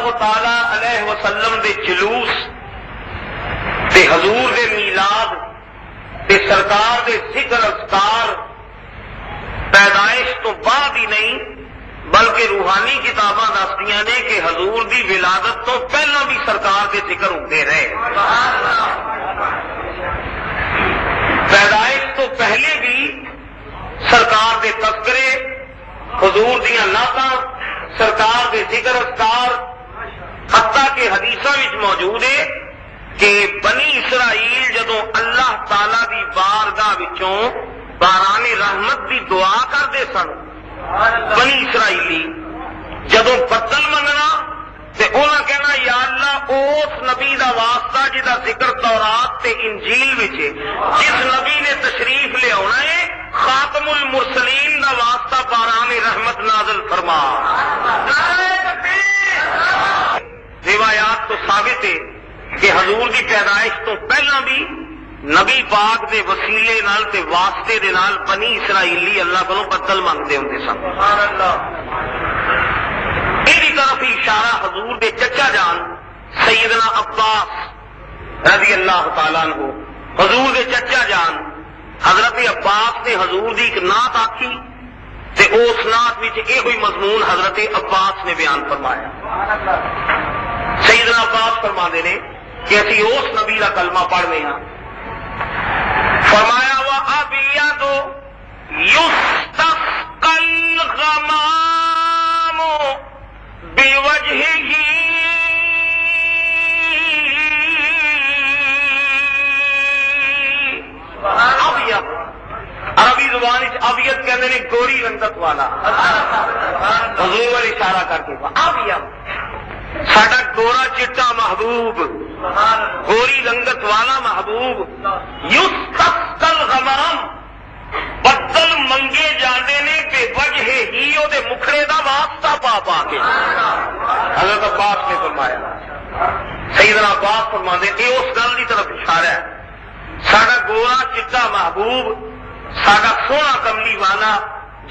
اللہ تعالی علیہ وسلم دے جلوس تے حضور دے میلاد تے سرکار دے ذکر اذکار پیدائش تو بعد ہی نہیں بلکہ روحانی کتاباں دسدیاں نے کہ حضور دی ولادت تو پہلا بھی سرکار دے ذکر ہوتے رہے. پیدائش تو پہلے بھی سرکار دے تذکرے، حضور دیاں نعتاں، سرکار دے ذکر اذکار، حتیٰ کہ حدیثاں وچ موجود ہے کہ بنی اسرائیل جدوں اللہ تعالی دی بارگاہ وچوں باران رحمت دی دعا کرتے سن، بنی اسرائیلی جدوں بدل منگنا تے انہاں کہنا یا اللہ اس نبی دا واسطہ جدا ذکر تورات تے انجیل وچ ہے، جس نبی نے تشریف لے آنا ہے خاتم المرسلین دا واسطہ باران رحمت نازل فرما. روایات تو ثابت ہے کہ حضور دی پیدائش تو پہلا بھی نبی پاک دے وسیلے نال تے واسطے دے نال بنی اسرائیلی اللہ کو بدل مانگتے ہوندے سن. ایدی طرف اشارہ حضور دے چچا جان سیدنا عباس رضی اللہ تعالیٰ عنہ، حضور دے چچا جان حضرت عباس نے حضور دی ایک نعت آکھی تے اس نعت وچ یہ ہوئی مضمون حضرت عباس نے بیان فرمایا. سیدنا عباس فرماندے نے کہ اسی اس نبی کا کلمہ پڑھنے ہاں. فرمایا وَأَبْيَضُ يُسْتَسْقَى الْغَمَامُ بِوَجْهِهِ ابیض، عربی زبان ابیض کہتے ہیں گوری رنگت والا. حضور اشارہ کر کے ابیض ساڈا گورا چٹا محبوب، گوری رنگت والا محبوب، یستسقى الغمام بدل منگے جاندے نے بے وجہ ہی او دے مکھڑے دا واسطہ پا پا کے. حضرت عباس نے فرمایا، سیدنا عباس فرماندے اے اس گل دی طرف اشارہ ہے ساڈا گورا چٹا محبوب، ساڈا سونا کملی والا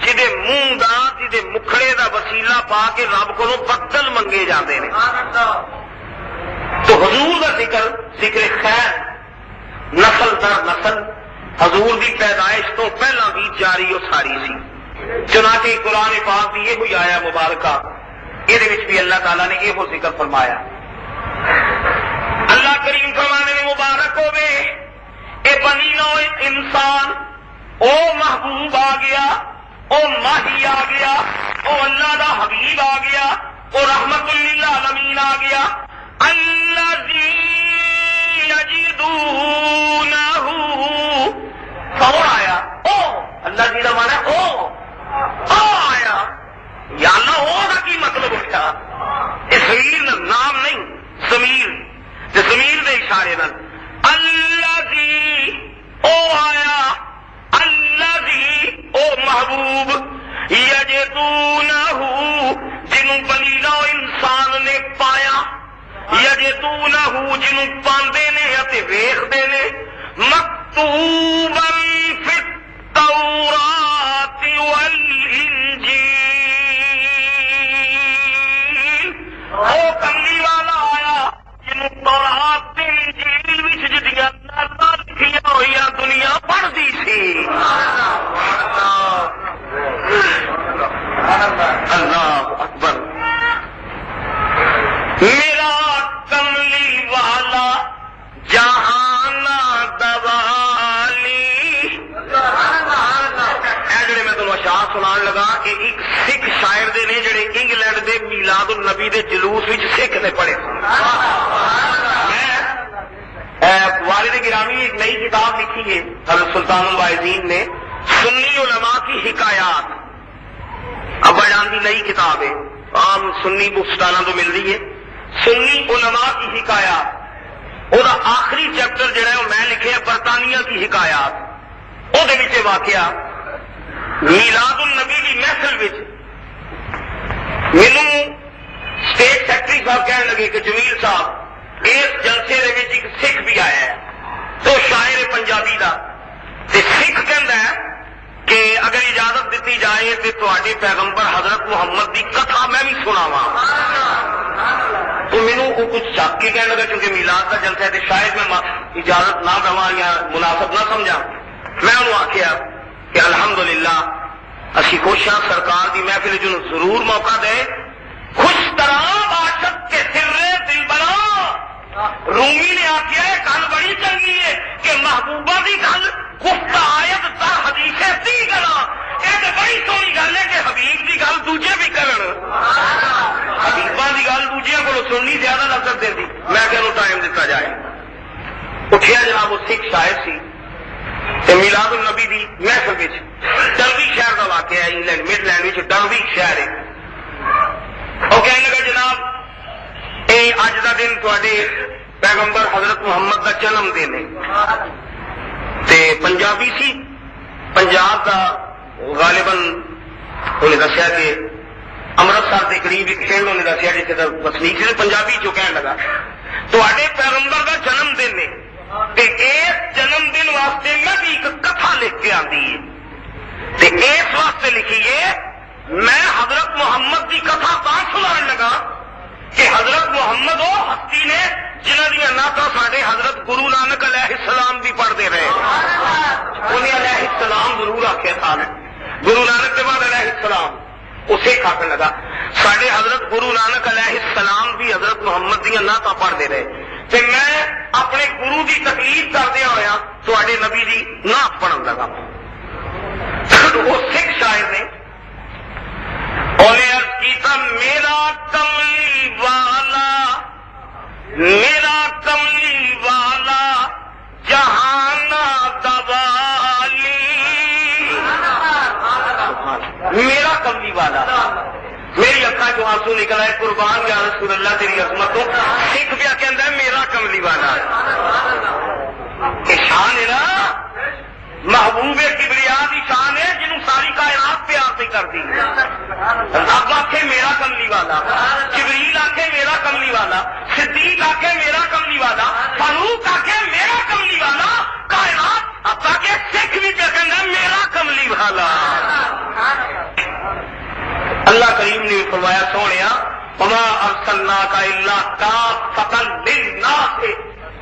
جدے منہ دا جدے مکھڑے دا وسیلہ پا کے رب کو بدل منگے جاندے نے. تو حضور دا ذکر خیر نسل در نسل حضور دی پیدائش تو پہلا بھی جاری و ساری سی. چنانچہ قرآن پاک دی یہ ہوئی آیا مبارکہ یہ بھی اللہ تعالیٰ نے یہ ذکر فرمایا. اللہ کریم فرمانے میں مبارک ہوئے اے بنی نوع انسان، او محبوب آ گیا، او ماہی آ گیا، او اللہ دا حبیب آ گیا، او رحمت للعالمین آ گیا. الذی یجدونہ کون آیا؟ او اللہ جی کا مانا او آیا. یا اللہ او کا کی مطلب اٹھا؟ ضمیر نام نہیں، ضمیر دے اشارے نال الذی او آیا، الذی او محبوب یجدونہ جنوں بنی نوع انسان نے پایا، یجدونہ جنوں پاندے نے اتے ویکھدے نے، مکتوبا فی التورات والانجیل. او کملی والا آیا جنوں تورات تے انجیل وچ جدیاں نعتاں لکھیاں ہوئیاں دنیا پڑھدی سی. اللہ اکبر. میرا کملی والا جہانا دوالی. جڑے میں تمہیں اشعار سنان لگا کہ ایک سکھ شاعر دے نے جڑے انگلینڈ دے میلاد النبی دے جلوس وچ سکھ نے پڑھے. والد گرامی ایک نئی کتاب لکھی ہے حضرت سلطان الواعظین نے، سنی علماء کی حکایات. ابا جان کی نئی کتاب ہے، عام سنی بک سٹالاں تو مل رہی ہے. سنی علماء کی حکایات، وہ آخری چیپٹر جڑا ہے وہ میں لکھے ہے برطانیہ کی حکایات. وہ واقعہ میلاد النبی کی محفل مینو اسٹیٹ سیکرٹری صاحب کہنے لگے کہ جمیل صاحب اس جلسے ایک سکھ بھی آیا ہے تو شاعر پنجابی دا سکھ کہندا ہے کہ اگر اجازت دیتی جائے تو تواڈے پیغمبر حضرت محمد کی کتھا میں بھی سناواں. تو مینو وہ کچھ چک کے کہنے لگا کیونکہ میلاد کا جلسہ ہے تو شاید میں اجازت نہ دوا یا مناسب نہ سمجھا. میں انہوں آخیا کہ الحمدللہ اسی خوش ہاں سرکار دی محفل جو ضرور موقع دے. خوش طرح عاشق کے سرے دل بنا. رومی نے آخیا ہے گل بڑی چنگی ہے کہ محبوبہ کی گل گفت آیت تا حدیث دی گلا. یہ تو بڑی سونی گل ہے کہ حبیب کی گل دوجے بھی کرن. حبیبہ کی گل دوجے کو سننی زیادہ لذت دیتی. میں کہ ٹائم دیتا جائے. اٹھیا جناب وہ سکھ شاعر سی میلاد النبی دی محفل وچ ڈلوی شہر کا واقعہ ہے انگلینڈ مڈ لینڈ وچ ڈلوی شہر ہے. وہ کہنے لگا جناب اے اج دا دن تواڈے پیغمبر حضرت محمد دا جنم دن ہے. تے پنجابی سی پنجاب دا غالباً انہیں دسیا کہ امرتسر کے قریب ایک پنڈ انہیں دسیا جیسے دا وسنیک سی پنجابی جو کہنے لگا تواڈے پیغمبر دا جنم دن ہے تے اس جنم دن واسطے میں بھی ایک کتھا لکھ کے آندی ہے تے اس واسطے لکھی ہے میں حضرت محمد کی کتھا تاں سنان لگا کہ حضرت محمد وہ ہستی نے جنہ دیا نعتاں ساڈے حضرت گرو نانک علیہ السلام بھی پڑھتے رہے. انہیں علیہ السلام ضرور آخیا تھا گرو نانک کے بعد علیہ السلام اسے کھانے لگا. ساڈے حضرت گرو نانک علیہ السلام بھی حضرت محمد دیا نعتاں پڑھتے رہے تے میں اپنے گرو کی تکلیف کردیا ہوا تواڈے نبی دی نعت پڑھن لگا. وہ سکھ شاعر نے انہیں عرض کیتا میرا کملی والا جہانا دوالی. میرا کملی والا میری اکھاں جو آنسو نکل آئے قربان یا رسول اللہ تیری عظمتوں. سکھ پیا کہندا ہے میرا کملی والا شان ہے نا. محبوب کبریا کی شان ہے جنہوں ساری کائنات پیار سے کر دی. رب آخے میرا کملی والا, جبریل آخے میرا کملی والا, صدیق آخے میرا کملی والا, فاروق آخے میرا کملی والا, کائنات اب تاکہ سکھ بھی کہنا میرا کملی والا. اللہ کریم نے فرمایا سونے وما ارسلناک الا کافۃ للناس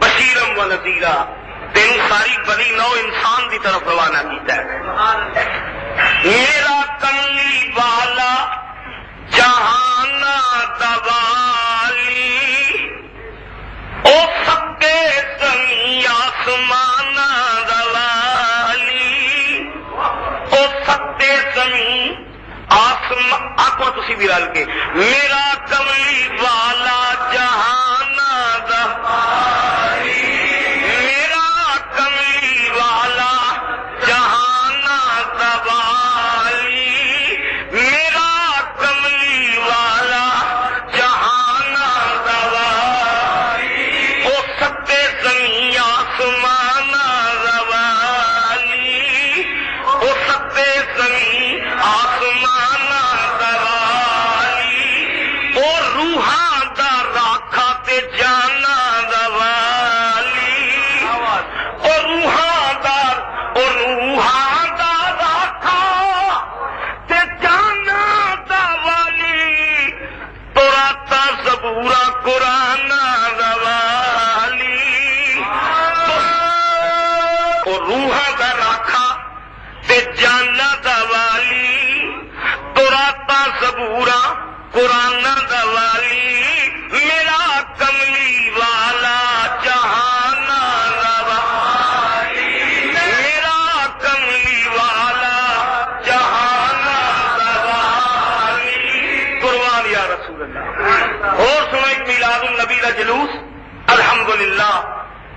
بشیرا ونذیرا. تین ساری بنی نو انسان کی طرف روانہ کیتا ہے. میرا کملی والا جہانا دوالی او سب کے زمین آسمان دوالی او سب کے زمین آسمان آنکھوں تسی بھی رل کے میرا کملی والا جہانا دوالی قرآن دوالی میرا کملی والا جہانا دوالی میرا کملی والا جہانا دوالی. قربان یا رسول اللہ. اور سنو ایک میلاد النبی کا جلوس الحمدللہ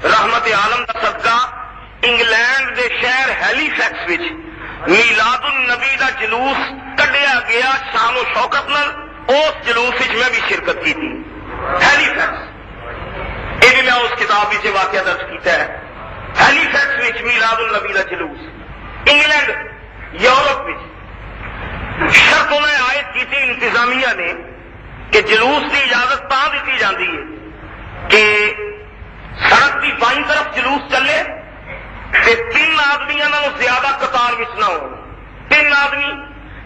رحمت عالم کا صدقہ انگلینڈ دے شہر ہیلی فیکس وچ میلاد النبی کا جلوس کڈیا گیا شان و شوکت نال. اس جلوس میں بھی شرکت کی تھی. ہیلی فیکس یہ بھی میں اس کتاب سے واقعہ درج کیتا ہے. ہیلی فیکس میلاد النبی کا جلوس انگلینڈ یورپ میں شرط میں عائد کی تھی انتظامیہ نے کہ جلوس کی اجازت تاں دیتی جاتی ہے کہ سڑک کی بائیں طرف جلوس چلے تے 3 آدمیاں نالوں زیادہ قطار وچ نہ ہو. 3 آدمی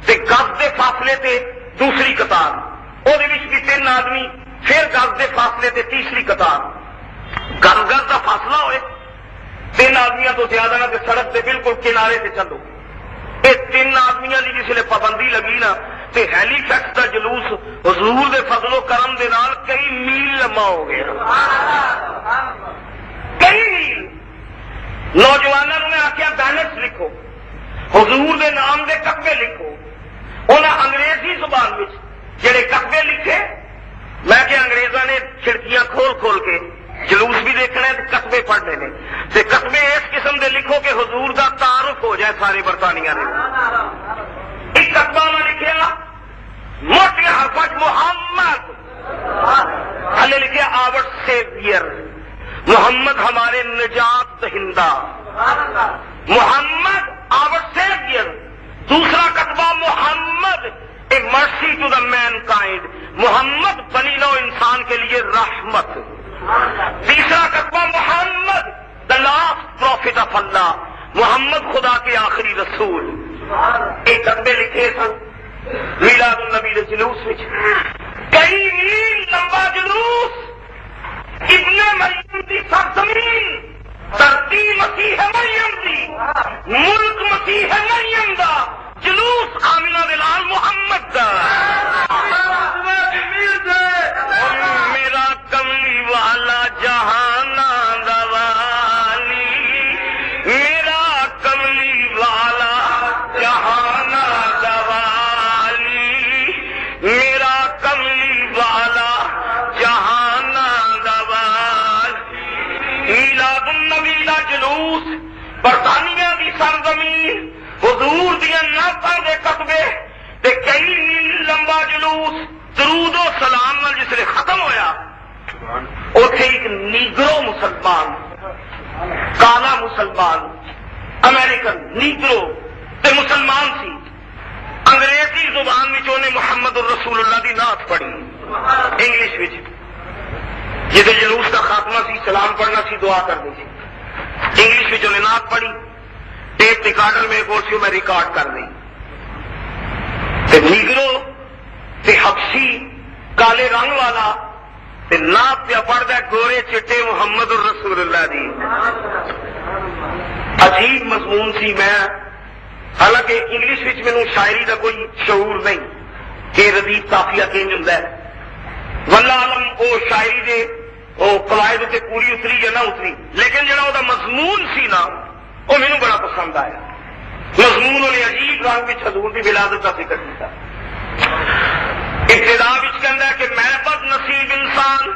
تے گز دے فاصلے تے دوسری قطار وہ بھی 3 آدمی پھر گز کے فاصلے تے تیسری قطار، گز کا فاصلہ ہوئے، 3 آدمیاں تو زیادہ نہ، سڑک کے بالکل کنارے سے چلو. یہ 3 آدمیاں کی جسے پابندی لگی نا، تے ہیلی فیکس کا جلوس حضور دے فضل و کرم دے نال کئی میل لمبا ہو گیا، کئی میل. نوجوانوں نے آخیا بینرز لکھو، حضور دے نام دے کتبے لکھو. انہیں انگریزی زبان میں جڑے کتبے لکھے، میں کہ انگریزوں نے کھڑکیاں کھول کھول کے جلوس بھی دیکھنا ہے، کتبے پڑھنے نے، تے کتبے اس قسم دے لکھو کہ حضور دا تعارف ہو جائے سارے برطانیہ نے. ایک کتبہ میں لکھیا موٹے حرفاں محمد، ہلے لکھیا آور سیویئر، محمد ہمارے نجات دہندہ، محمد آور سیویئر. دوسرا کتبہ محمد اے مرسی ٹو دا مین کائنڈ، محمد بنی نو انسان کے لیے رحمت. تیسرا کتبہ محمد دا لاسٹ پروفٹ آف اللہ، محمد خدا کے آخری رسول. ایک کتبے لکھے سن میلاد النبی دے جلوس وچ، کئی میل لمبا جلوس، ابن مریم دی سرزمین، دھرتی مسیح مریم دی، ملک مسیح مریم دا، جلوس آمنہ دے لال محمد دا. میرا کملی والا جہانا دا والی، میرا کملی والا جہانا دا والی، میرا کملی والا جہانا دا والی. میلاد النبی دا جلوس، برطانیہ دی سرزمین، حضور دیا نعتاں دے کتبے تے کئی میل لمبا جلوس، درود و سلام نال جس نے ختم ہویا. اوتھے ایک نیگرو مسلمان، کالا مسلمان، امریکن نیگرو تے مسلمان سی، انگریزی زبان میں انہیں محمد الرسول اللہ دی نعت پڑھی، انگلش وچ جدے جلوس کا خاتمہ سی، سلام پڑھنا سی، دعا کرنی سی، انگلش وچ انہیں نعت پڑھی. ٹیپ ریکارڈر میرے کو سی، میں ریکارڈ کر دی. تے نیگرو تے حبشی کالے رنگ والا تے نعت پہ پڑھدا گورے چٹے محمد الرسول اللہ دی. عجیب مضمون سی. میں حالانکہ انگلش وچ مینوں شاعری دا کوئی شعور نہیں کہ ردیف قافیہ کنج ہوندا ہے، واللہ عالم او شاعری دے او قواعد تے پوری اتری یا نہ اتری، لیکن جڑا او دا مضمون سی نا وہ مینوں بڑا پسند آیا. مضمون نے عجیب رنگ وچ حضور دی ولادت دا ذکر کیتا. ابتدا وچ کہندا ہے کہ میں بد نصیب انسان،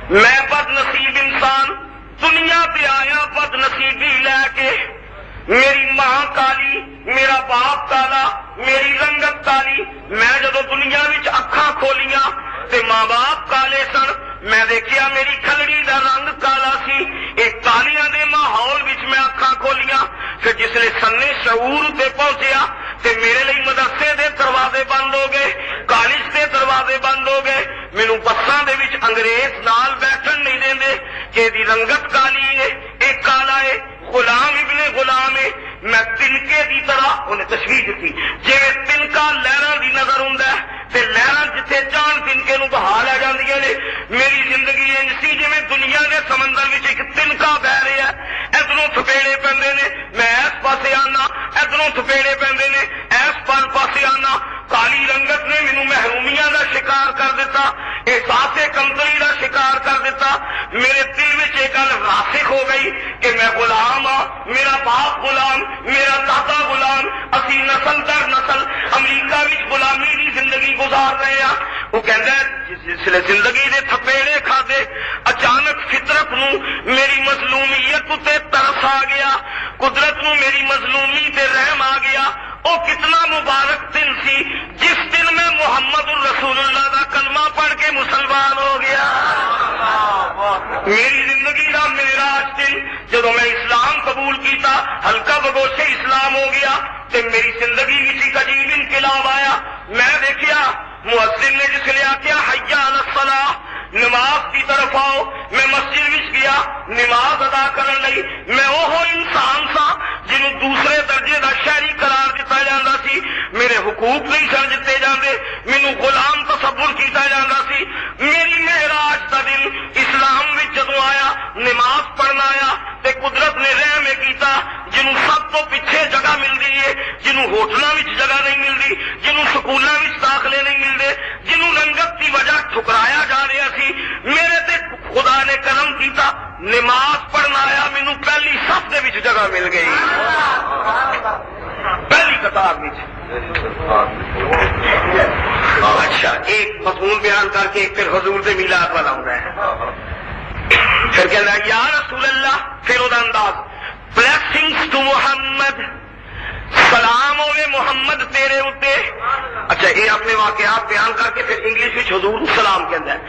میں بد نصیب انسان، دنیا پہ آیا بد نصیبی لے کے. میری ماں کالی، میرا باپ کالا، میری رنگت کالی. میں جدو دنیا وچ اکھاں کھولیاں تے ماں باپ کالے سن، میں دیکھیا میری کھلڑی دا رنگ کالا سی. ایک کالیاں دے ماحول وچ میں اکھاں کھولیاں. پھر جس لے سنے شعور تے پہنچیا تے میرے لئی مدرسے دے دروازے بند ہو گئے، کالج دے دروازے بند ہو گئے. مینوں بساں دے وچ انگریز نال بیٹھن نہیں دیندے کہ دی رنگت کالی ہے، ایک کالا ہے، غلام ابن غلام ہے. میں تنکے دی طرح انہیں تشریح دیتی، جی تنکا لہراں دی نظر ہوندا ہے تے لہراں جتھے جان تنکے نو بہا لے جاندیاں نے. میری زندگی انج سی جویں دنیا دے سمندر وچ ایک تنکا بہ رہا ہے، ادھروں تھپیڑے پیندے نے، میں اس پاسے آنا، ادھروں تھپیڑے پیندے نے، اس پاسے آنا. کالی رنگت نے مینوں محرومیاں دا شکار کر دیتا، احساس کمتری دا شکار کر دیتا. میرے دل وچ ایک گل راسخ ہو گئی کہ میں غلام ہاں، میرا باپ غلام، میرا دادا غلام، اسی نسل در نسل امریکہ وچ غلامی دی زندگی گزار رہے ہیں. وہ کہندا ہے جس لے زندگی دے تھپیڑے کھادے، اچانک فطرت نو میری مظلومیت تے ترس آ گیا، قدرت نو میری مظلومی تے رحم آ گیا. وہ کتنا مبارک دن سی جس دن میں محمد الرسول اللہ کا کلمہ پڑھ کے مسلمان ہو گیا. میری زندگی کا معراج دن جب میں اسلام قبول کیتا، ہلکا بگوشے اسلام ہو گیا تے میری زندگی ایک عجیب انقلاب آیا. میں دیکھیا مؤذن نے جس نے آخیا حی علی الصلاۃ، نماز کی طرف آؤ. میں مسجد وچ گیا نماز ادا کرن لئی. میں وہ انسان سا جنوں دوسرے درجے دا شہری قرار دتا جاندا سی، میرے حقوق نہیں سن دتے جاندے، مینوں غلام تصور کیتا جاندا سی. میری داخلے نہیں ملتے، جنہوں رنگت کی وجہ ٹھکرایا جا رہا سی، میرے تے خدا نے کرم کیتا، نماز پڑھنا آیا، مینوں پہلی صف دے وچ جگہ مل گئی، پہلی قطار وچ۔ اچھا، ایک مضمون بیان کر کے ایک پھر حضور دے میلاد والا ہوتا ہے، پھر کہنا ہے یا رسول اللہ، پھر وہ انداز بلیسنگز ٹو محمد، سلام ہوئے محمد تیرے اتے۔ اچھا، یہ اپنے واقعات بیان کر کے پھر انگلش میں حضور سلام کہتا ہے،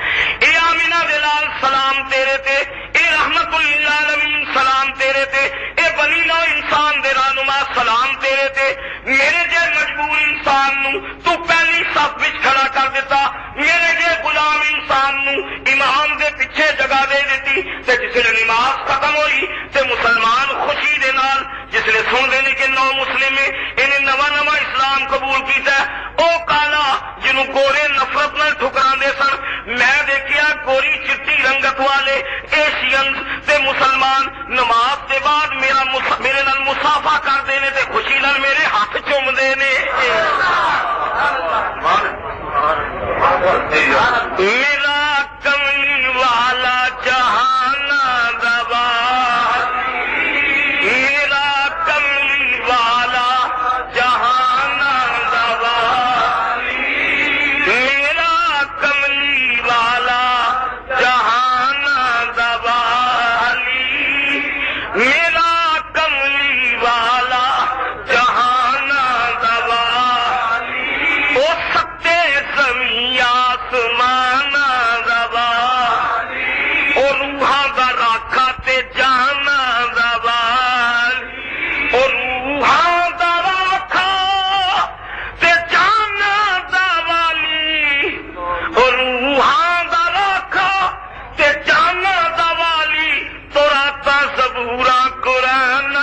اے آمینہ دلال سلام تیرے تے، اے رحمت للعالمین سلام تیرے تے، اے بنی نو انسان دے رہنما سلام تیرے تے، میرے جے مجبور انسان نو تو پہلی صف وچ کھڑا کر دیتا، میرے جے غلام انسان نو امام دے پیچھے جگہ دے دیتی، تے جس نے نماز ختم ہوئی تے مسلمان خوشی دے نال جس نے سن دے کہ نو مسلم انہیں نواں نواں اسلام قبول کیتا ہے، او کالا جنوں گورے نفرت نال ٹھکراندے سن، میں دیکھیا گوری چٹی رنگت والے ایشینز تے مسلمان نماز کے بعد میرے نال مصافحہ کردے نے تے خوشی نال میرے ہاتھ چومدے نے۔ میرا کملی والا جہان دبا، میرا کملی والا جہان دبا، میرا کملی والا جہان دبا، میرا کملی والا جہان دبا، او ستے زمین آسمان دبا، او روحاں دا راکھا تے جانا دبا، او روحاں دا راکھا تے جانا دوالی، او روحاں دا راکھا تے جانا دوالی، تو راتا زبورا قرآن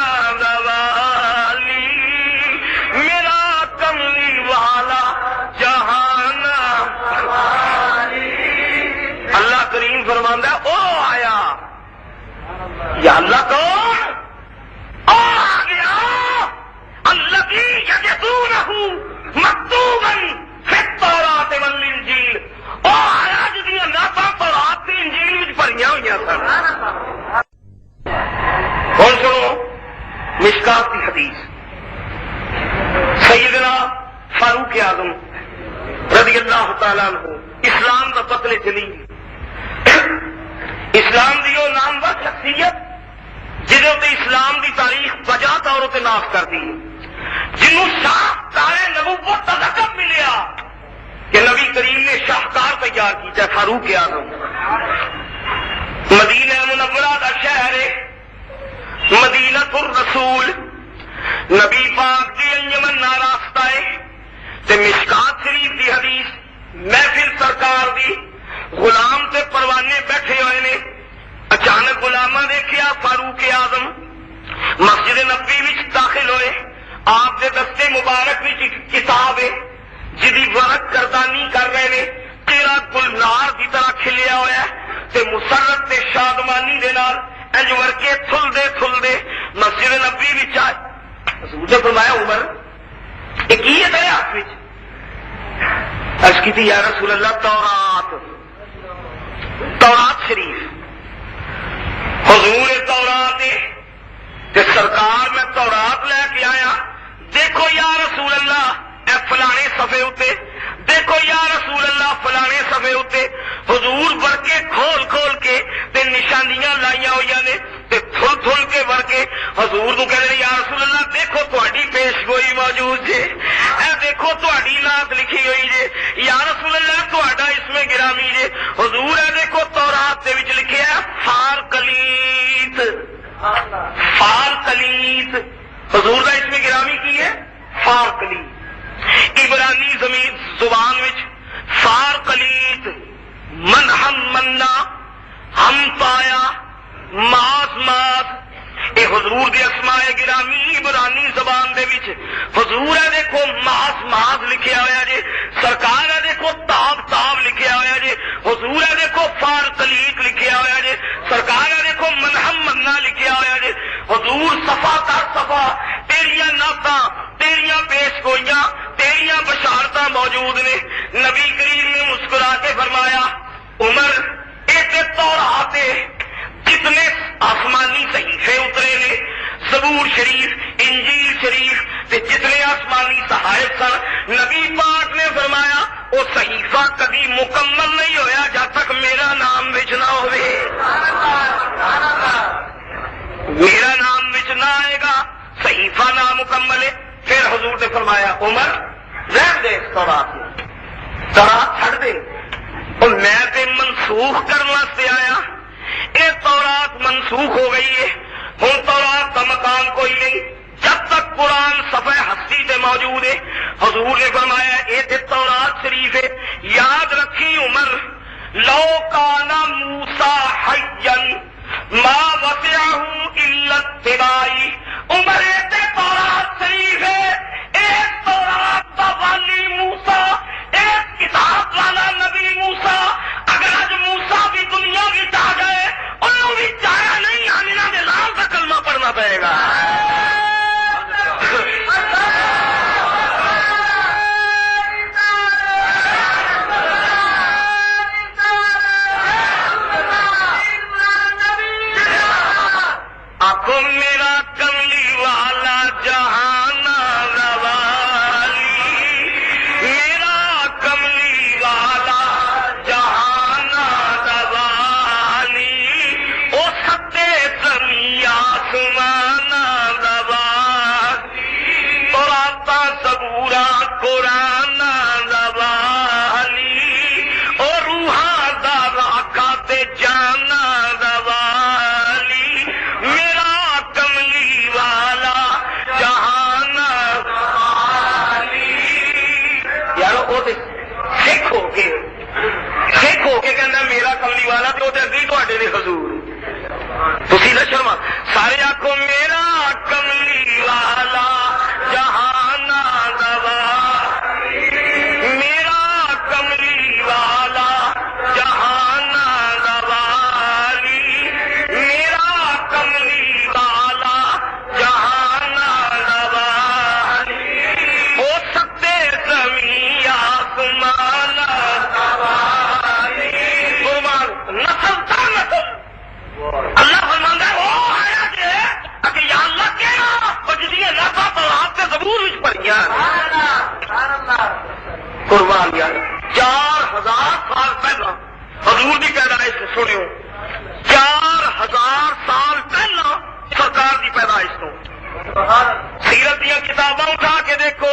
دوالی، میرا کملی والا جہان دوالی۔ اللہ کریم فرماندا ہے او آیا، یا اللہ کون؟ او آ گیا الذی یجدونہ مکتوبا فی التوراۃ والانجیل، او آیا جدیاں نعتاں تورات تے انجیل وچ بھریاں ہوئیاں سن۔ ہن سنو مشکات کی حدیث، سیدنا فاروق اعظم رضی اللہ تعالیٰ عنہ اسلام دا پتلے جلیل، اسلام دی وہ نامور شخصیت جہاں اسلام دی تاریخ بجا طور سے ناف کر دی، جنہوں شاہکار نبوت کا لقب ملیا کہ نبی کریم نے شاہکار تیار کیا، فاروق اعظم۔ مدینہ منورہ کا شہر ہے، مدینہ الرسول، نبی پاک دی انجمن ناراستہ ہے، تے مشکات شریف دی حدیث، محفل سرکار دی، غلام تے پروانے بیٹھے ہوئے نے، اچانک غلامہ دیکھیا فاروق اعظم مسجد نبوی وچ داخل ہوئے، آپ دے دستے مبارک وچ کتاب ہے جدی ورق کردانی کر رہے نے، تیرا گلنار کی طرح کھلیا ہوا ہے تے مسرت تے شادمانی دے نال انج ورکے تھلدے مسجد نبوی وچ آئے۔ حضور نے فرمایا عمر یہ کی ہے تیرے ہاتھ وچ؟ عرض کی تھی یا رسول اللہ تورات شریف، حضور تورات تے سرکار میں تورات لے کے آیا، دیکھو یا رسول اللہ اے فلانے صفحے اتے، دیکھو یا رسول اللہ فلانے صفحے اتے، حضور ورکے کھول کے تے نشانیاں لائیاں ہوئی نے تے تھل کے ورکے حضور کو کہہ رہے یا رسول اللہ دیکھو تہاڈی پیش گوئی موجود جے، اے دیکھو تہاڈی نعت لکھی ہوئی جے، یا رسول اللہ تہاڈا اسم گرامی جے، حضور اے دیکھو تورات دے وچ لکھیا ہے فار کلیت، فار کلیت، حضور دا اسم گرامی کی ہے فار کلیت، عبرانی زبان وچ فار کلیت، من ہم منا ہم پایا ماس اے حضور دے اسماء گرامی عبرانی زبان دے وچ حضور ہے دیکھو ماس لکھیا ہوا جے، سرکار ہے دیکھو تاب لکھیا ہوا جے، حضور ہے دیکھو فار کلیت لکھیا ہوا جے، سرکار ہے دیکھو منہم منا لکھیا ہوا جے، حضور صفا تر صفا تیریاں نعتاں تیریاں پیش گوئیاں تیریاں بشارت موجود نے. نبی کریم نے مسکرا کے فرمایا عمر ایک تورات جتنے آسمانی صحیفے اترے نے زبور شریف انجیل شریف تے جتنے آسمانی صحائف سن نبی پاک نے فرمایا وہ صحیفہ کبھی مکمل نہیں ہویا جب تک میرا نام وچ نہ ہوئے. میرا نام وچ نہ آئے گا صحیفہ نامکمل ہے. پھر حضور نے فرمایا عمر رہ دے تورات چھڑ دے اور میں تے منسوخ کرنے واسطے آیا. یہ تورات منسوخ ہو گئی ہے ہوں تورات کا مقام کوئی نہیں جب تک قرآن صفحہ ہستی تے موجود ہے. حضور نے فرمایا یہ تے تورات شریف ہے. یاد رکھی عمر لو کان موسیٰ حیا ما وسعہ الا اتباعی. عمر یہ تے تورات شریف ہے. ایک تورات کا والی موسیٰ ایک کتاب والا نبی موسیٰ اگر آج موسیٰ بھی دنیا بھی آ گئے انہوں بھی چاہیا نہیں آمینہ کے نام کا کلمہ پڑھنا پڑے گا. آنکھوں میرا کملی والا جہان روالی میرا کملی والا جہان روالی او ستے زمین آسمان روالی توراتا زبورا قرآن روالی او روحاں دا راکھا تے جانا روالی میرا کملی والا جہان روالی. یار وہ سکھ ہو کے کہنا میرا کملی والا تو اگی تے نے حضور تھی نہ شرما سارے آخو میرا کملی والا جہان روالی میرا کملی والا جہان روالی میرا کملی والا جہان روالی ہو سکتے زمین آسمان روالی. قربان نسل تا نسل اللہ فرماندا ہے وہ آیا کہ یا اللہ کہنا بجدی نسا تورات تے زبور وچ پڑھیاں. قربان یار 4000 سال پہلا حضور دی پیدائش سنیو 4000 سال پہلا سرکار دی پیدائش تو سیرت دیا کتاباں اٹھا کے دیکھو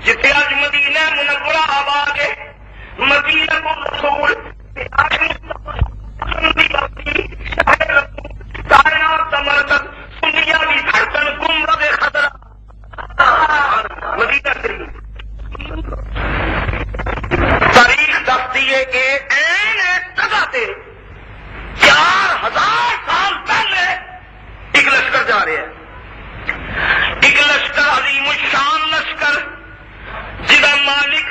جتنے اج مدینہ منورہ آباد ہے مدینہ رسول کائنات کا مرکز دنیا کی دھڑکن گنبد خطرہ مدینہ شریف تاریخ دستی ہے کہ این جگہ سے 4000 سال پہلے ایک لشکر جا رہے ہیں. ایک لشکر عظیم الشان لشکر جہاں مالک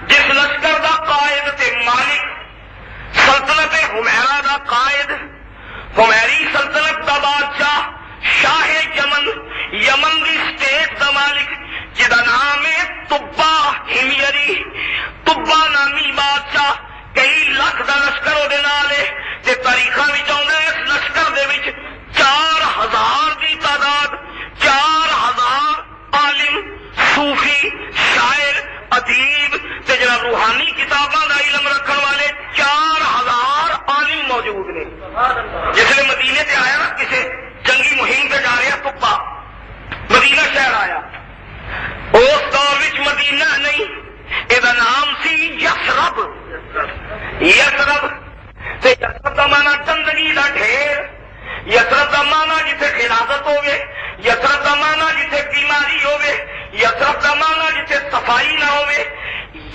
جس لشکر دا قائد تے مالک سلطنت حمیرہ دا قائد حمیری سلطنت دا بادشاہ شاہ یمن دی سٹیٹ دا مالک جہاں نام ہے تبا ہمیری. تبا نامی بادشاہ کئی لاکھ دا لشکر وہ نال ہے تے تاریخاں وچ آوندا ہے اس لشکر دے وچ 4000 دی تعداد 4000 عالم صوفی شاعر ادیب تے جناب روحانی کتاباں دا علم رکھن والے 4000 عالم موجود نے. جس نے مدینے تے آیا نا کسی جنگی مہم تے جا رہا تبا مدینہ شہر آیا اس دور وچ مدینہ نہیں یہ نام سی یثرب. یثرب تے یثرب دا مانا گندگی دا ڈھیر یثرب دا مانا جتھے خلافت ہوگی یثرب دا مانا جتھے بیماری ہوگی یثرب دا مانا جتھے صفائی نہ ہوگی.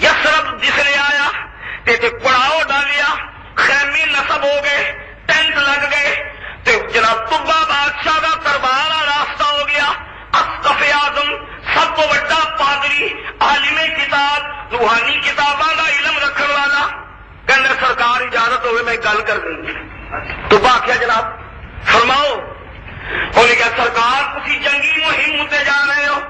یثرب جس نے آیا تے پڑاؤ ڈالیا خیمے نصب ہو گئے ٹینٹ لگ گئے تے جناب تبا بادشاہ کا دربار راستہ ہو گیا. اسقف اعظم سب کو بڑا پادری عالم کتاب روحانی کتاباں کا علم رکھن والا کہنے سرکار اجازت ہوئے میں گل کر دیں. تبا آخیا جناب فرماؤ. انہیں کہا سرکار تسی جنگی مہم تے جا رہے ہو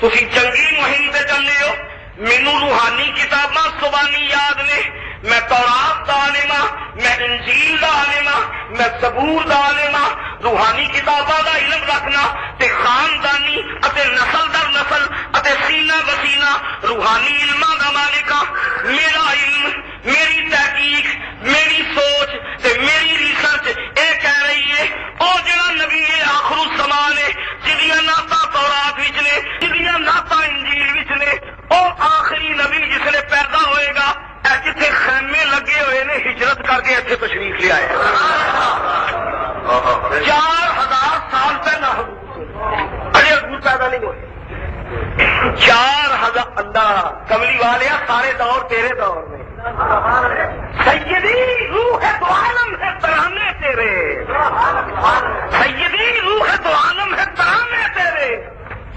تسی جنگی مہم تے چلے ہو مینوں روحانی کتاباں زبانی یاد نے، میں تورات دا عالم ہاں، میں انجیل دا عالم ہاں، میں زبور دا عالم ہاں۔ روحانی کتاباں دا علم رکھنا تے خاندانی اتے نسل در نسل اتے سینہ بسینہ روحانی علماں دا مالک ہاں۔ میرا علم، میری تحقیق، میری سوچ تے میری ریسرچ اے کہہ رہی ہے او جڑا نبی آخر الزمان ہے، جدیاں نعتاں تورات وچ نے، جدیاں نعتاں انجیل وچ نے، او آخری نبی جس نے پیدا ہوئے گا جتنے خیمے لگے ہوئے نے ہجرت کر کے ایتھے تشریف لے آئے 4000 سال پہلا اجے ابو پیدا نہیں ہوئے 4000 اللہ کملی والے سارے دور تیرے دور میں سیدی روح تو عالم ہے ترانے تیرے، سیدی روح تو عالم ہے ترانے تیرے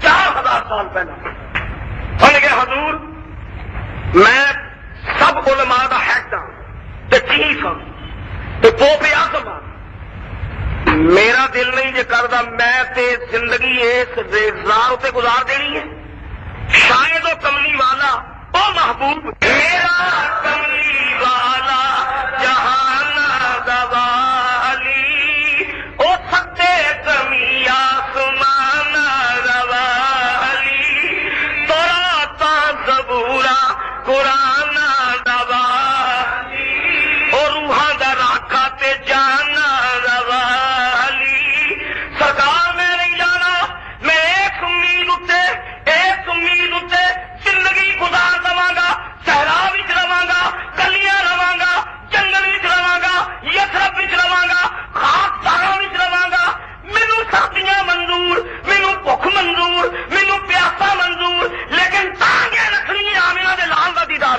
4000 سال پہلا انہوں نے کہا حضور میں سب علماء دا ہیڈ ہاں تے چیف ہاں تے پوپ اعظم ہاں، میرا دل نہیں جے کردا میں تے زندگی اس ریزدار تے گزار دینی ہے، شاید وہ کملی والا او محبوب میرا کملی والا جہان دوالی او سکتے کمی آسمان روالی تورا تا زبورا قرآن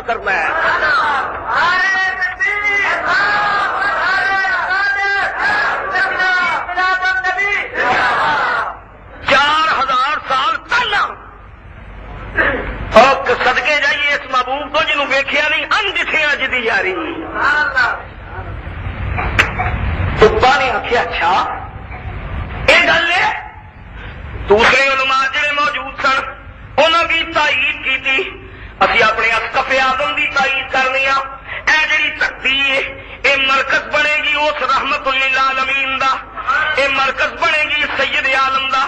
کرنا ہے۔ 4000 سال پہلا اور صدقے جائیے اس محبوب کو جنہوں ویکھیا نہیں اندھیا جدی یاری تبا نے آخیا اچھا یہ گل ہے۔ دوسرے علماء جڑے موجود سن انہوں بھی تائید کی تھی، اسی اپنے اسقف اعظم کی تائید کرنی ہاں، اے جڑی تقدیر ہے اے مرکز بنے گی اس رحمت للعالمین دا، اے مرکز بنے گی سید عالم دا۔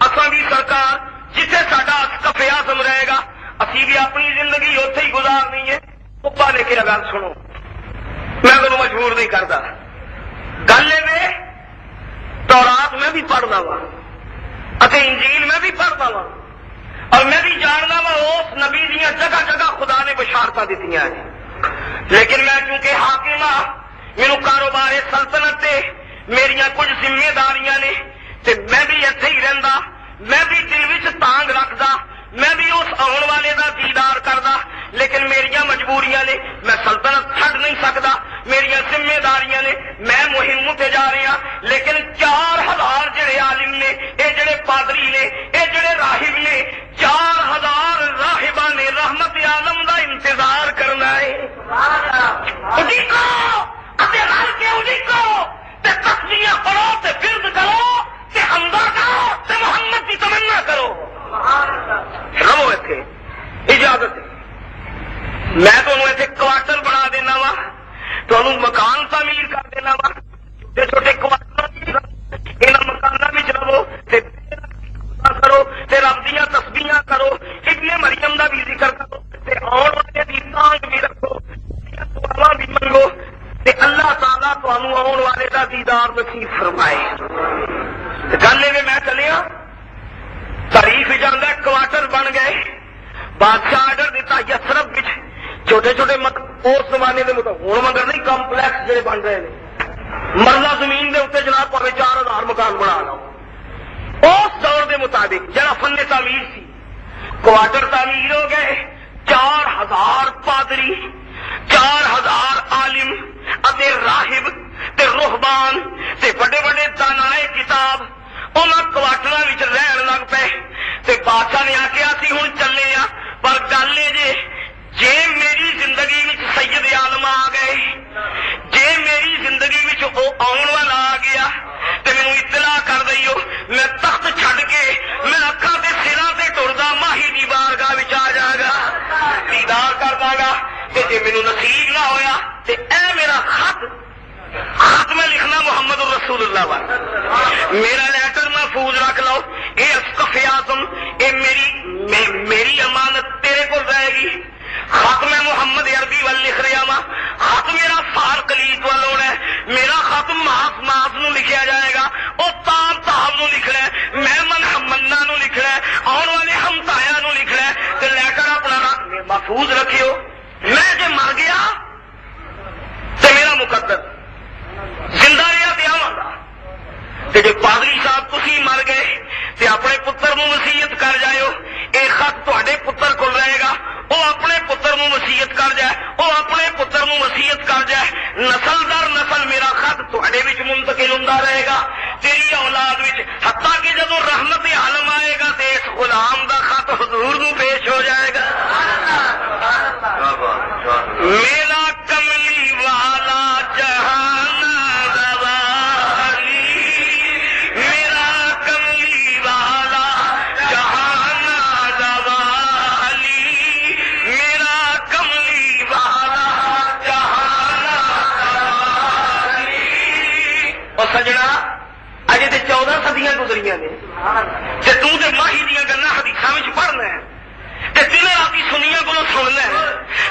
اساں بھی سرکار جتھے ساڈا اسقف اعظم رہے گا اسی بھی اپنی زندگی اوتھے ہی گزارنی ہے۔ پپا لے کے گل سنو، میں تمہیں مجبور نہیں کرتا، گل میں تورات میں بھی پڑھنا وا اتے انجیل میں بھی پڑھنا وا اور میں بھی جاننا وا اس نبی دیا جگہ جگہ خدا نے بشارتاں دیتی ہیں، لیکن میں چونکہ حاکم ہاں، میرے کاروبار سلطنت تے میریاں کچھ ذمہ داریاں نے تے میں بھی اتنے ہی رہندا، میں بھی دل وچ تانگ رکھدا، میں بھی اس آن والے دا دیدار کردا، لیکن میریاں مجبوریاں نے، میں سلطنت چھڈ نہیں سکدا، میریاں ذمہ داریاں نے، میں مہم تے جا رہا، لیکن 4000 جڑے عالم نے، اے جڑے پادری نے، اے جڑے راہب نے، 4000 راہباں نے رحمت عالم دا انتظار کرنا ہے۔ اڈیکو اتے رل کے اڈیکو تے تسبیحاں پڑھو تے ورد کرو تے حمداں گاؤ تے محمد کی تمنا کرو۔ رہو اتنے اجازت ہے، میں تمہیں اتنے کوارٹر بنا دینا وا، تمہیں مکان تعمیر کر دینا وا، چھوٹے چھوٹے کوارٹر یہاں مکانوں میں رہو تے کرو تے رب دیا تسبیحاں کرو، ابن مریم دا بھی ذکر کرو تے آن والے دی تانگ بھی رکھو، دعاواں بھی منگو تے اللہ تعالیٰ تمہیں آن والے دا دیدار نصیب فرمائے۔ گل میں میں چلیا تاریخ جانا کوارٹر بن گئے، بادشاہ آرڈر دیتا یسرف بچ چھوٹے چھوٹے اس زمانے کے مطابق ہوں مگر نہیں کمپلیکس جڑے بن رہے ہیں، مرلہ زمین کے اتنے جناب پہ 4000 مکان بنا لو، اس دور کے مطابق جڑا فن تعمیر سی کوارٹر تعمیر ہو گئے، 4000 پادری، 4000 عالم اتے راہب تے روحبان تے بڑے بڑے دانائے کتاب انہوں کوارٹر رہن لگ پے تے بادشاہ نے آخیا سی ہوں چلے آ، پر گل جے میری زندگی وچ سید عالم آ گئے، جے میری زندگی وچ او آن والا آ گیا تے مینوں اطلاع کر دئیو، میں تخت چھڈ کے میں اکھاں تے سراں تے ٹردا ماہی دی بارگاہ وچ آ جاگا۔ گا کہ جی مینوں نصیب نہ ہویا تے اے میرا خط میں لکھنا محمد رسول اللہ والا میرا لیٹر محفوظ رکھ لو، اے اسقفیاتم، اے میری امانت تیرے کو رہے گی۔ خط میں محمد عربی وال لکھ رہا وا، خط میرا فار کلیت وال ہونا ہے، میرا خط ماس نو لکھیا جائے گا، وہ تاب نو لکھنا ہے، مہمن ہمنا نو لکھنا ہے، آن والے ہمسایا نو لکھنا ہے، تو لیٹر اپنا محفوظ رکھیو۔ میں جے مر گیا تو میرا مقدر زندہ رہا تے آواں گا، تے جے پادری صاحب تسی مر گئے تے اپنے پتر نو وصیت کر جائیو، اے خط تہاڈے پتر کول رہے گا، وہ اپنے پتر نو وصیت کر جائے، وہ اپنے پتر نو وصیت کر جائے، نسل در نسل میرا خط تہاڈے وچ منتقل ہوندا رہے گا، تیری اولاد وچ، حتیٰ کہ جدوں رحمت عالم آئے گا تے اس غلام دا خط حضور نو پیش ہو جائے گا۔ میرا کملی والا جہان سجنا اجے تے 14 صدیاں گزریاں نے تے تو تے ماہی دیاں گلاں حدیثاں وچ پڑھنا ہے تے دل راتی سنیاں کولوں سننا ہے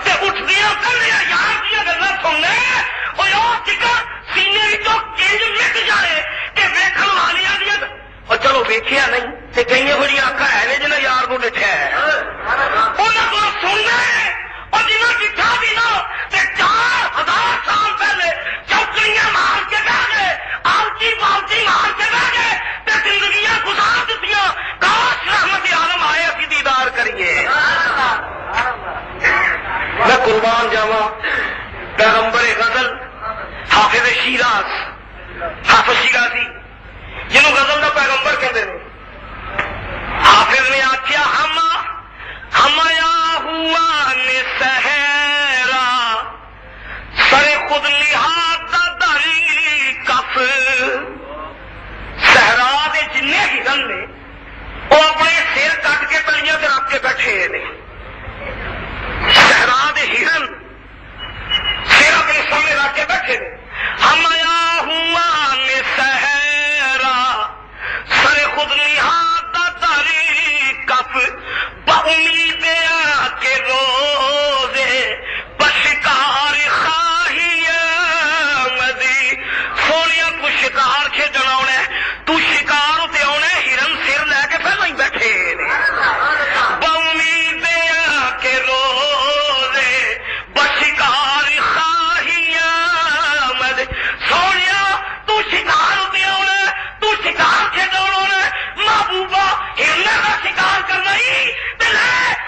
تے اٹھدیاں کلیاں یار دیاں گلاں سننا ہے، او یار ٹکا سینے وچوں کنج نک جائے کہ ویکھن والیاں دیاں او چلو ویکھیا نہیں تے کئی بڑی آکھا ہے نے جنہاں یار نوں ڈٹھیا ہے انہاں کولوں سننا ہے، اور جنہاں ڈٹھا بھی نہ تے 4000 سال پہلے چوکڑیاں مار کے بیٹھ گئے، آلتی پالتی مار کے بیٹھ گئے تے زندگیاں گزار دتیاں، کاش رحمت عالم آئے اسی دیدار کریے۔ میں قربان جاواں پیغمبر غزل حافظ شیراز، حافظ شیرازی جنہوں غزل دا پیغمبر کہتے ہیں، حافظ نے آخیا ہمایا ہوا نے سہرا سر خود لحاظ داری کف، صحرا دے جنے ہرن نے وہ اپنے سر کٹ کے تلیاں تے رکھ کے بیٹھے نے، صحرا دے ہرن سر اپنے سامنے رکھ کے بیٹھے نے، ہمایا ہوا نے سہرا سر خود لحاظ داری کف، بامید کے روزے بشکار خواہی مدی، سونیا کو شکار کھیڈنا آنا، تو شکار تے آنا، ہرن سر لے کے پہلے ہی بیٹھے بامید کے روزے بشکار خواہی مدی، سونیا تو شکار تے آنا، تو شکار کھیڈنا آنا، محبوبہ ہرن کا شکار کرنا ہی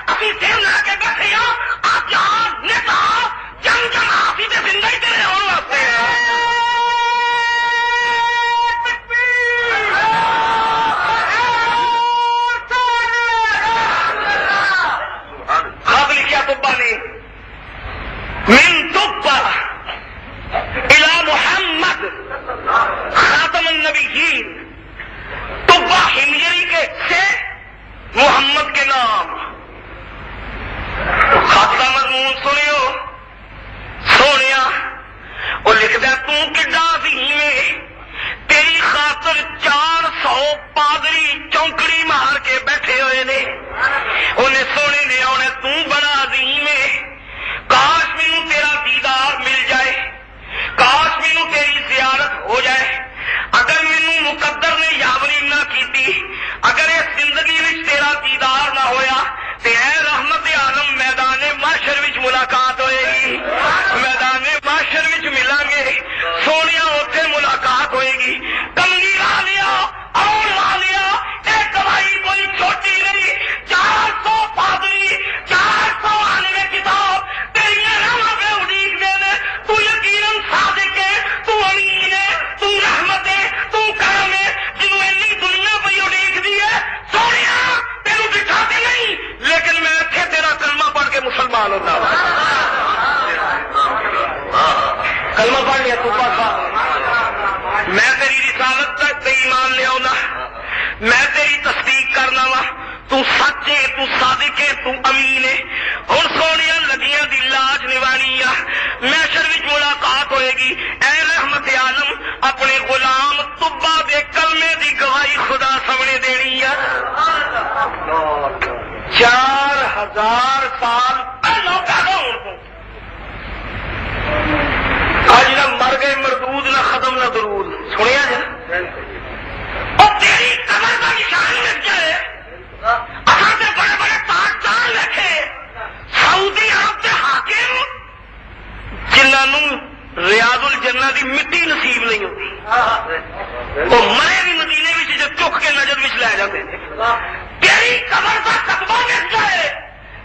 ابھی سر لے کے بیٹھے آزاد نیتا جنگ جنافی تے زندگی تیرے ہونے واسطے خط لکھیا تبا نے، من تبا الى محمد خاتم النبیین، تبا ہمجری کے سے محمد کے نام، خط کا مضمون سنیو سونیا، وہ لکھتا تا عظیم تیری خاطر 400 پادری چونکڑی مار کے بیٹھے ہوئے نے، انہیں سونے نے آنا، تو بڑا عظیم ہے، کاش مینوں تیرا دیدار مل جائے، کاش مینوں تیری زیارت ہو جائے، اگر مینوں مقدر نے یاوری نہ کیتی، اگر اس زندگی وچ تیرا دیدار نہ ہویا تے اے رحمت عالم میدان محشر وچ ملاقات ہوئے گی، میدان محشر وچ ملیں گے، سونیا اوتھے ملاقات ہوئے گی، کملی والیا آن والیا اے گواہی کوئی چھوٹی نہیں، 400 پادری 400 عالم کتاب تیریاں راہاں پہ اڈیک دے نے، تو یقیناً صادق ہے، تو امین ہے، تو رحمت ہے، تو کرم ہے، جنوں اتنی دنیا پہ اڈیک دی ہے، سونیا تینوں دکھاتے نہیں، لیکن میں اتنے تیرا کلمہ پڑھ کے مسلمان ہوتا ہوں، کلمہ پڑھ لیا تو میں تیری رسالت تک تے ایمان لے آؤں، میں تیری تصدیق کرنا وا، تو سچ ہے، تو صادق ہے، تو امین ہے، ہوں سونیا لگیاں دی لاج نوانی آ محشر وچ ملاقات ہوئے گی اے رحمت عالم اپنے غلام طبا دے کلمے دی گواہی خدا سامنے دینی آ 4000 سال پہلو پیدا ہون کو آج نہ مر گئے مردود نہ ختم نہ درود سنیا جا اور تیری قبر کا نشان لگ جائے اصل سے بڑے بڑے تاجدار رکھے سعودی عرب کے حاکم جنہوں ریاض الجنہ دی مٹی نصیب نہیں ہوتی وہ مرے بھی مدینے میں جب چک کے نظر میں لے جاتے تیری قبر کا قدمہ لگ جائے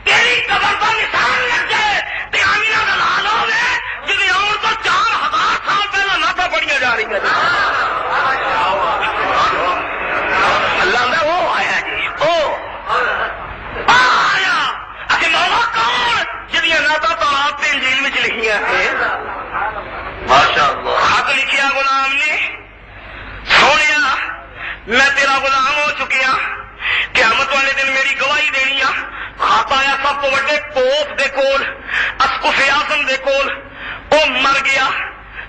تیری قبر کا نشان لگ جائے تے آمینہ دلال ہو گئے جنہیں اور تو 4000 سال پہلے ناتا پڑھیا جا رہی ہے اللہ میں وہ آیا جی وہ آیا اچھے مولا کون جنہیں ناتا تو آپ کے انجیل میں لکھیا ہے خط لکھیا غلام نے سونیا میں تیرا غلام ہو چکیا قیامت والے دن میری گواہی دینی آ خط آیا سب تو بڑے پوپ دے کول اسقف اعظم دے کول وہ مر گیا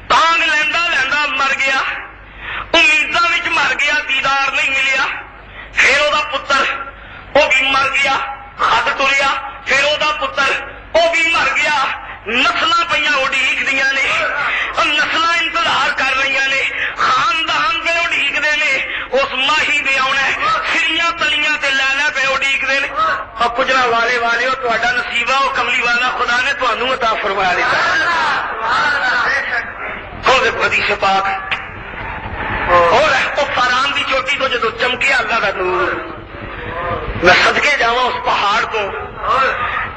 تانگ لیندا لیندا مر گیا امیداں وچ مر گیا دیدار نہیں ملیا پھر وہ پتر وہ بھی مر گیا خط تریا پھر وہ پتر وہ بھی مر گیا نسل پہ اڈیق دیا نے نسل انتظار کر رہی نے خاندان پہ اڈیقتے ہیں اس ماہی دے آنا سریاں تلیاں تے لینا پہ اڈیقتے ہیں اور کجرا والے والے ہو تا نصیبہ وہ کملی والا خدا نے تمہوں عطا فرما دیتا حدیث پاک اور فاران کی چوٹی تو جدو چمکے اللہ کا نور میں صدقے جاواں اس پہاڑ کو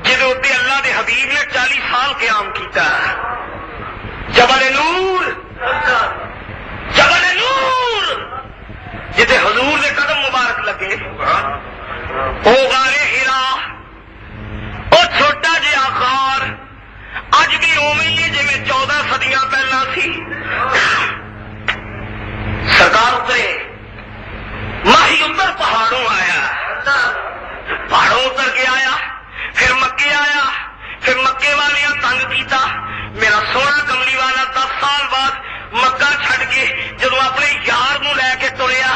جدو اتنے اللہ دے حبیب نے 40 سال قیام کیتا جبل نور جبل نور جتے حضور دے قدم مبارک لگے او غار ہرا او چھوٹا جہا غار اج بھی اوویں ہی جویں 14 صدیاں پہلا سی سرکار اترے ماہی اتر پہاڑوں آیا پہاڑوں اتر کے آیا پھر مکے آیا پھر مکے والیاں تنگ کیتا میرا سونا کملی والا 10 سال بعد مکہ چھڈ کے جدو اپنے یار نو لے کے ٹریا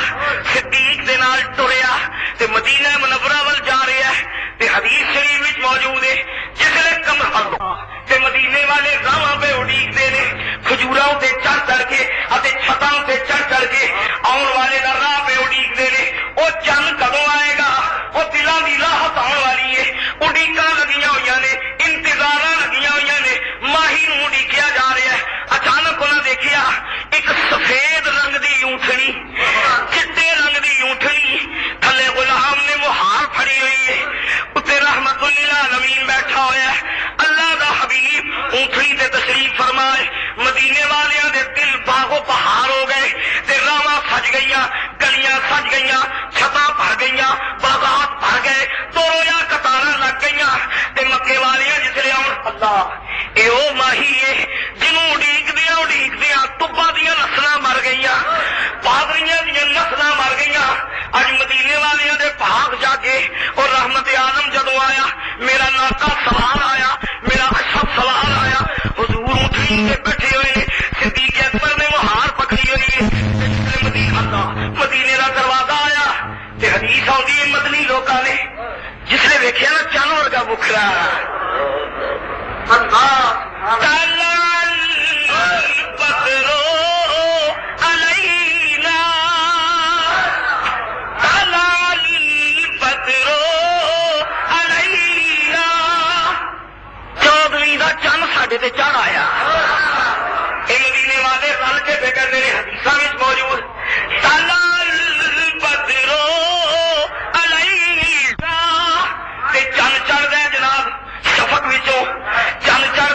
صدیق دے نال ٹریا تے مدینہ منورہ ول جا رہا ہے تے حدیث شریف وچ موجود ہے جسے کمر اللہ تے مدینے والے راہاں پہ اڈیقتے نے کھجوراں تے چڑھ کے اتے چھتاں تے چڑھ کے آن والے دا راہ پہ اڈیقتے نے او چن کدوں آئے گا او دلاں دی راحت آن والی ہے اڈیقاں لگیاں ہوئی نے انتظاراں لگیاں ہوئی نے ماہی نو اڈیقیا جا رہا ہے اچانک انہاں دیکھیا ایک سفید رنگ دی اونٹنی چٹے رنگ دی اونٹنی تھلے غلام نے مہار پھڑی ہوئی ہے اتنے رحمت للعالمین بیٹھا ہوا ہے اللہ دا حبیب اونٹنی تے تشریف فرمائے مدینے والیاں دے دل باغو پہاڑ ہو گئے تے راواں سج گئیاں گلیاں سج گئیاں چھتاں بھر گئیاں باغات بھر گئے تورویا قطاراں لگ گئیاں تے مکے والیاں جسلے آن اللہ اے او ماہی ہے جنوں اڈیق دیاں تبا دیاں نسلاں مر گئیاں پادریاں دیاں نسلاں مر گئیاں اج مدینے والیاں دے پاک جا کے اور رحمت عالم جدو آیا میرا ناقا سوار آیا میرا اشرف سوار آیا حضور اونٹنی سے بیٹھے ہوئے نے صدیق اکبر نے وہ ہار پکڑی ہوئی ہے مدینے کا دروازہ آیا تے حدیث آتی ہے مدنی لوکاں نے جس نے ویکھیا نا چن ورگا بکھرا چند ساڈے تے چڑھ آیا یہ مدینے والے رل کے فکر میرے حدیثاں وچ موجود بدرو علینا تے چند چڑھ گئے جناب شفق وچوں چند چڑھ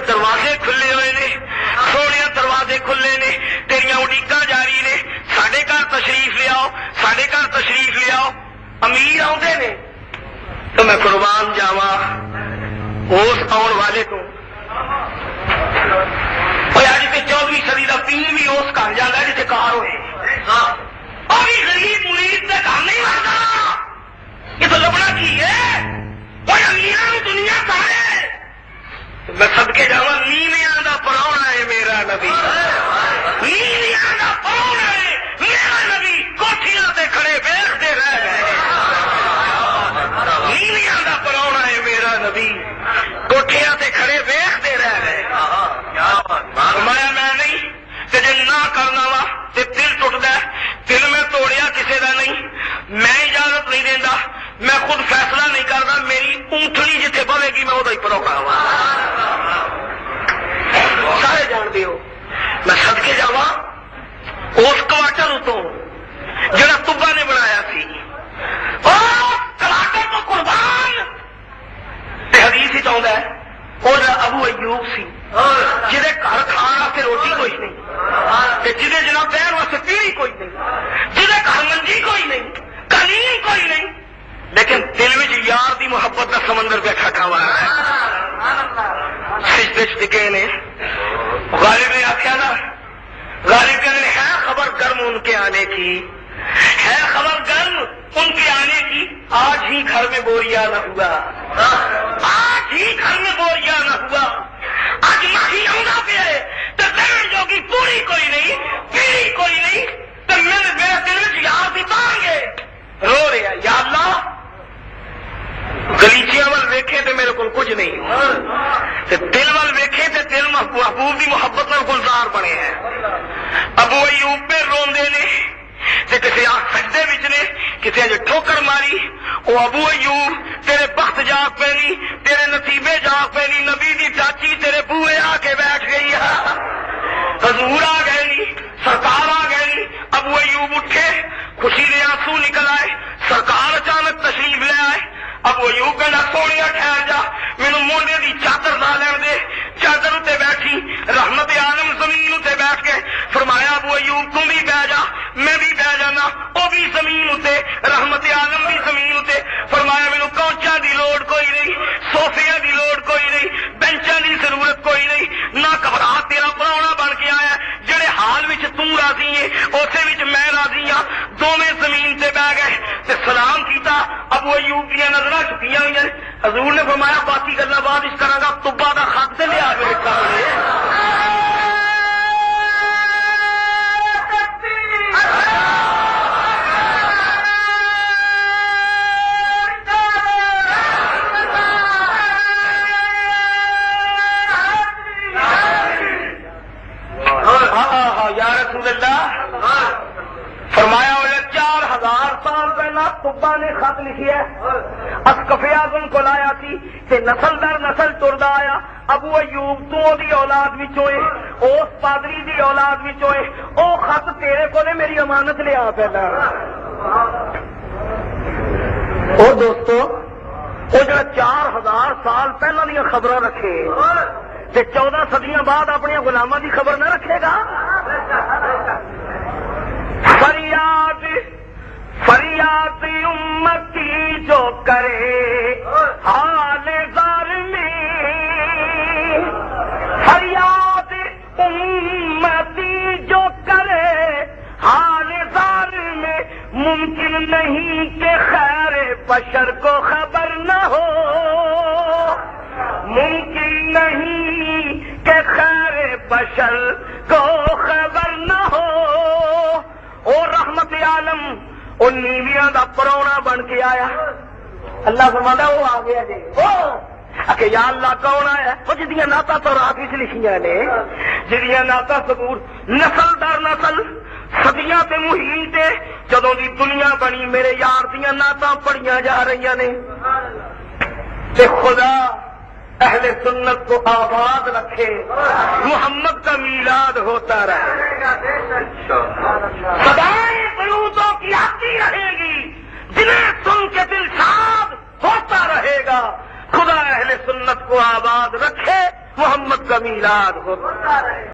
دروازے کھلے ہوئے نے، سونے دروازے کھلے نے، تیریاں اڈیکاں جاری نے، ساڈے گھر تشریف لے آؤ، ساڈے گھر تشریف لے آؤ۔ امیر آتے نے تو میں قربان جاواں اس آن والے تو اج تے 14ویں صدی کا پیر بھی اس گھر جانا جتنے کار ہوئے، اور بھی غریب مرید کے گھر نہیں مرتا۔ یہ تو لبنا کی ہے، کوئی امیر دنیا کا ہے۔ میں صدقے جاواں نیویاں دا پراؤنا ہے میرا نبی، نیویاں دا پراؤنا ہے میرا نبی، کوٹھیاں تے کھڑے ویکھدے رہ گئے۔ نیویاں دا پراؤنا ہے میرا نبی، کوٹھیاں تے کھڑے ویکھدے رہ گئے۔ فرمایا میں نہیں تے جے نہ کرنا وا تے دل ٹوٹدا ہے، دل میں توڑیا کسے دا نہیں، میں اجازت نہیں دیندا، میں خود فیصلہ نہیں کرتا، میری اونٹنی جتھے بولے گی میں وہاں ہی پروکا ہوا۔ سارے جان دیو میں صدقے جاواں اس کوارٹر اتوں جڑا تبا نے بنایا سی، کوارٹر تو قربان حدیث ہی چاہتا ہے وہ ابو ایوب سی جہے گھر کھان واسطے روٹی کوئی نہیں، جہے جناب بہن واسطے پیڑھی کوئی نہیں، جہے گھر منجی کوئی نہیں، قالین کوئی نہیں، لیکن دل میں یار دی محبت کا سمندر پہ کھٹا ہوا ہے۔ سجدے ٹکے نے، غالب نے آخیا نا، غالب نے ہے خبر گرم ان کے آنے کی، ہے خبر گرم ان کے آنے کی، آج ہی گھر میں بوریا نہ ہوا، آج ہی گھر میں بوریا نہ ہوا، آج ماہی آنا پہ ہے تو بہن جو کی پوری کوئی نہیں، پیڑھی کوئی نہیں، تو میرے دل میں یار بھی گے رو رہا یا اللہ گلیچیاں وال ویکھے تے میرے کو کچھ نہیں، دل وال ویکھے تے دل محبوب کی محبت میں گلزار بنے ہیں۔ ابو ایوب پہ روندے نے تے کسی سجدے وچ نے، کسی اج ٹھوکر ماری، او ابو ایوب تیرے بخت جاگ پینی، تیرے نصیبے جاگ پینی، نبی دی چاچی تیرے بوئے آ کے بیٹھ گئی ہے، حضور آ گئے نی، سرکار آ گئے نی۔ ابو ایوب اٹھے، خوشی دے آنسو نکل آئے، سرکار اچانک تشریف لے آئے۔ ابو ایوب کہنا سونیا ٹھہر جا، مینوں مونڈے دی چادر لا لین دے، چادر اتنے بیٹھی، رحمت عالم زمین اتنے بیٹھ کے فرمایا ابو ایوب تم بھی بہ جا، میں بھی بہ جانا، وہ بھی زمین اتنے، رحمت عالم بھی زمین اتنے۔ فرمایا مینوں کونچاں دی لوڑ کوئی نہیں، صوفیاں دی لوڑ کوئی نہیں، بینچاں دی ضرورت کوئی نہیں، نہ گھبرا تیرا پراؤنا بن کے آیا، جڑے حال وچ تو راضی ہے اسے وچ میں راضی ہاں۔ دونوں زمین تے بہ گئے تے سلام کیتا، ابو ایوب دیا نظر چکیاں ہوئی ہیں۔ حضور نے فرمایا باقی گلا بعد اس کرا گا، تبا دا خط تے لیا میرے سامنے۔ یا رسول اللہ فرمایا 4000 سال پہلا تبا نے خط لکھی ہے، اسقف اعظم کو لایا سی تے نسل در نسل ٹردا آیا۔ ابو ایوب تو دی اولاد وچوں اے، اس پادری دی اولاد وچوں اے، او خط تیرے کولے میری امانت لے آ پہلا۔ او دوستو وہ جڑا 4000 سال پہلا دیا خبریں رکھے تے 14 صدیاں بعد اپنی غلاماں دی خبر نہ رکھے گا۔ فریاد فریاد امتی جو کرے حال زار میں، فریاد امتی جو کرے حال زار میں، ممکن نہیں کہ خیر بشر کو خبر نہ ہو، ممکن نہیں کہ خیر بشر کو خبر نہ ہو۔ اور رحمت عالم اور نیویاں دا پرونا بن کے آیا، اللہ فرماتا وہ آ گیا جی، کہ یا اللہ کون آیا؟ وہ جدیاں نعتاں تو رات وچ لکھیاں نے، جدیاں نعتاں سبور نسل در نسل صدیاں تے مہین تے جدوں دی دنیا بنی میرے یار دیاں نعتاں پڑھیاں جا رہی نے، تے خدا اہل سنت کو آباد رکھے، محمد کا میلاد ہوتا رہے، سدائیں درودوں کی آتی رہے گی، جنہیں سن کے دل شاد ہوتا رہے گا۔ خدا اہل سنت کو آباد رکھے، محمد کا میلاد ہوتا